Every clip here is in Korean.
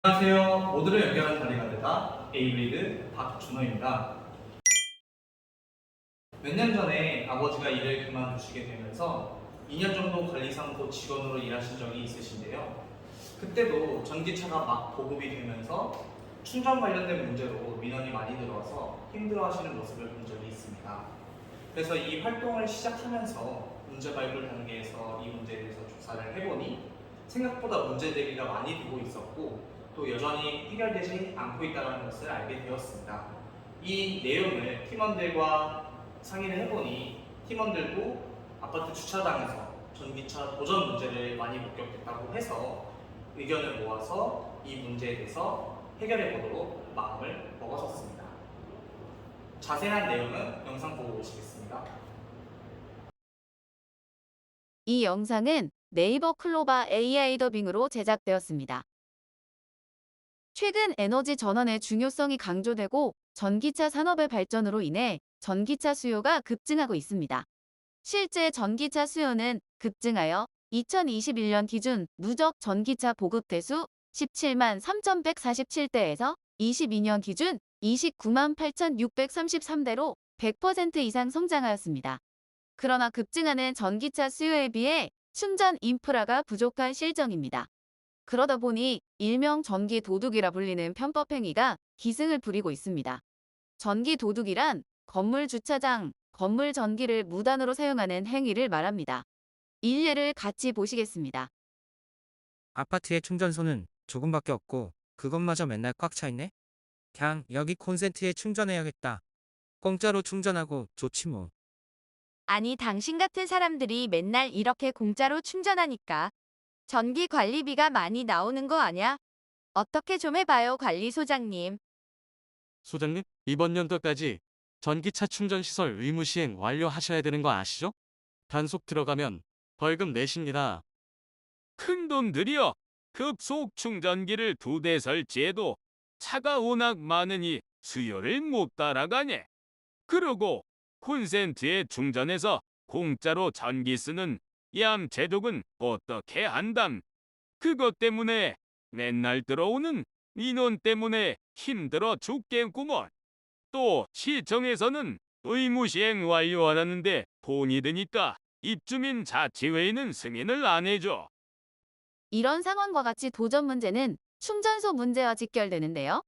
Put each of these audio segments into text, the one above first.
안녕하세요. 모두를 연결한 다리가 되다 에이브리드 박준호입니다. 몇 년 전에 아버지가 일을 그만두시게 되면서 2년 정도 관리사무소 직원으로 일하신 적이 있으신데요. 그때도 전기차가 막 보급이 되면서 충전 관련된 문제로 민원이 많이 들어와서 힘들어하시는 모습을 본 적이 있습니다. 그래서 이 활동을 시작하면서 문제 발굴 단계에서 이 문제에 대해서 조사를 해보니 생각보다 문제 제기가 많이 되고 있었고 또 여전히 해결되지 않고 있다는 것을 알게 되었습니다. 이 내용을 팀원들과 상의를 해보니 팀원들도 아파트 주차장에서 전기차 도전 문제를 많이 목격했다고 해서 의견을 모아서 이 문제에 대해서 해결해 보도록 마음을 먹었었습니다. 자세한 내용은 영상 보고 오시겠습니다. 이 영상은 네이버 클로바 AI 더빙으로 제작되었습니다. 최근 에너지 전환의 중요성이 강조되고 전기차 산업의 발전으로 인해 전기차 수요가 급증하고 있습니다. 실제 전기차 수요는 급증하여 2021년 기준 누적 전기차 보급 대수 17만 3,147대에서 22년 기준 29만 8,633대로 100% 이상 성장하였습니다. 그러나 급증하는 전기차 수요에 비해 충전 인프라가 부족한 실정입니다. 그러다 보니 일명 전기 도둑이라 불리는 편법 행위가 기승을 부리고 있습니다. 전기 도둑이란 건물 주차장, 건물 전기를 무단으로 사용하는 행위를 말합니다. 일례를 같이 보시겠습니다. 아파트에 충전소는 조금밖에 없고 그것마저 맨날 꽉 차 있네? 그냥 여기 콘센트에 충전해야겠다. 공짜로 충전하고 좋지 뭐. 아니, 당신 같은 사람들이 맨날 이렇게 공짜로 충전하니까 전기 관리비가 많이 나오는 거 아냐? 어떻게 좀 해봐요, 관리소장님. 소장님, 이번 연도까지 전기차 충전 시설 의무 시행 완료하셔야 되는 거 아시죠? 단속 들어가면 벌금 내십니다. 큰돈 들여 급속 충전기를 2대 설치해도 차가 워낙 많으니 수요를 못 따라가네. 그러고 콘센트에 충전해서 공짜로 전기 쓰는 얌체독은 어떻게 한담. 그것 때문에 맨날 들어오는 민원 때문에 힘들어 죽겠구먼. 또 시청에서는 의무시행 완료하라는데 돈이 드니까 입주민 자치회의는 승인을 안 해줘. 이런 상황과 같이 도전 문제는 충전소 문제와 직결되는데요.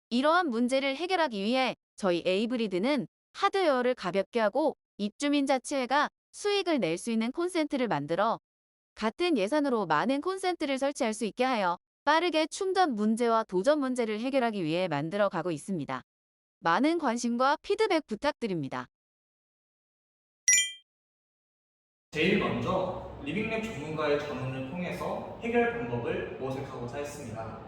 이러한 문제를 해결하기 위해 저희 에이브리드는 하드웨어를 가볍게 하고 입주민 자치회가 수익을 낼 수 있는 콘센트를 만들어 같은 예산으로 많은 콘센트를 설치할 수 있게 하여 빠르게 충전 문제와 도전 문제를 해결하기 위해 만들어 가고 있습니다. 많은 관심과 피드백 부탁드립니다. 제일 먼저 리빙랩 전문가의 자문을 통해서 해결 방법을 모색하고자 했습니다.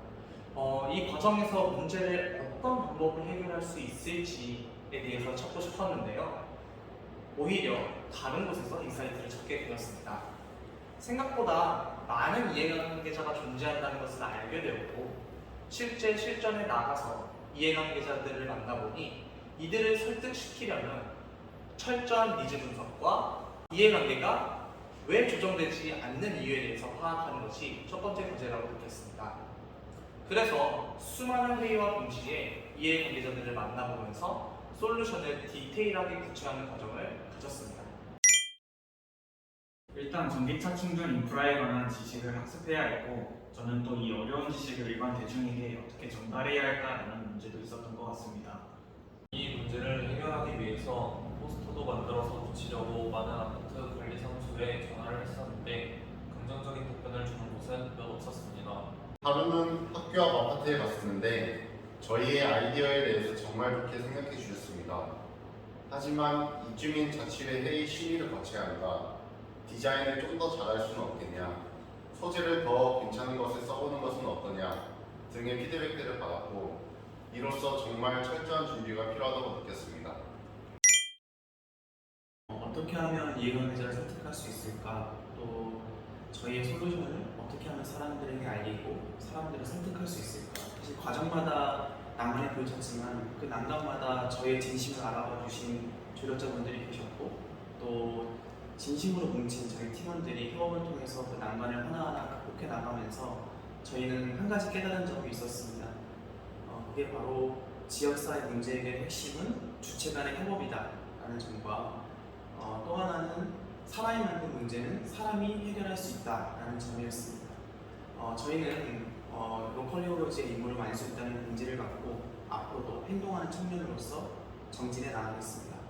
이 과정에서 문제를 어떤 방법을 해결할 수 있을지에 대해서 찾고 싶었는데요. 오히려 다른 곳에서 인사이트를 찾게 되었습니다. 생각보다 많은 이해관계자가 존재한다는 것을 알게 되었고 실제 실전에 나가서 이해관계자들을 만나보니 이들을 설득시키려면 철저한 니즈 분석과 이해관계가 왜 조정되지 않는 이유에 대해서 파악하는 것이 첫 번째 과제라고 느꼈습니다. 그래서 수많은 회의와 동시에 이해관계자들을 만나보면서 솔루션을 디테일하게 구축하는 과정을 가졌습니다. 일단 전기차 충전 인프라에 관한 지식을 학습해야 했고, 저는 또 이 어려운 지식을 일반 대중에게 어떻게 전달해야 할까라는 문제도 있었던 것 같습니다. 이 문제를 해결하기 위해서 포스터도 만들어서 붙이려고 많은 아파트 관리사무소에 전화를 했었는데 긍정적인 답변을 주는 곳은 몇 없었습니다. 하루는 학교 앞 아파트에 갔었는데 저희의 아이디어에 대해서 정말 좋게 생각해 주셨습니다. 하지만 입주민 자치회 회의 심의를 거쳐야 한다. 디자인을 좀 더 잘할 수는 없겠냐. 소재를 더 괜찮은 것을 써보는 것은 어떠냐 등의 피드백들을 받았고 이로써 정말 철저한 준비가 필요하다고 느꼈습니다. 어떻게 하면 이해관계자를 설득할 수 있을까? 또 저희의 솔루션을 어떻게 하면 사람들에게 알리고 사람들을 설득할 수 있을까? 사실 과정마다 난관이 부딪혔지만 그 난관마다 저희의 진심을 알아봐 주신 조력자분들이 계셨고 또 진심으로 뭉친 저희 팀원들이 협업을 통해서 그 난관을 하나하나 극복해 나가면서 저희는 한 가지 깨달은 점이 있었습니다. 그게 바로 지역사회 문제 해결의 핵심은 주체 간의 협업이다라는 점과 또 하나는 사람이 만든 문제는 사람이 해결할 수 있다라는 점이었습니다. 저희는 로컬 히어로즈의 임무를 많이 수 있다는 긍지를 갖고 앞으로도 행동하는 청년으로서 정진해 나가겠습니다.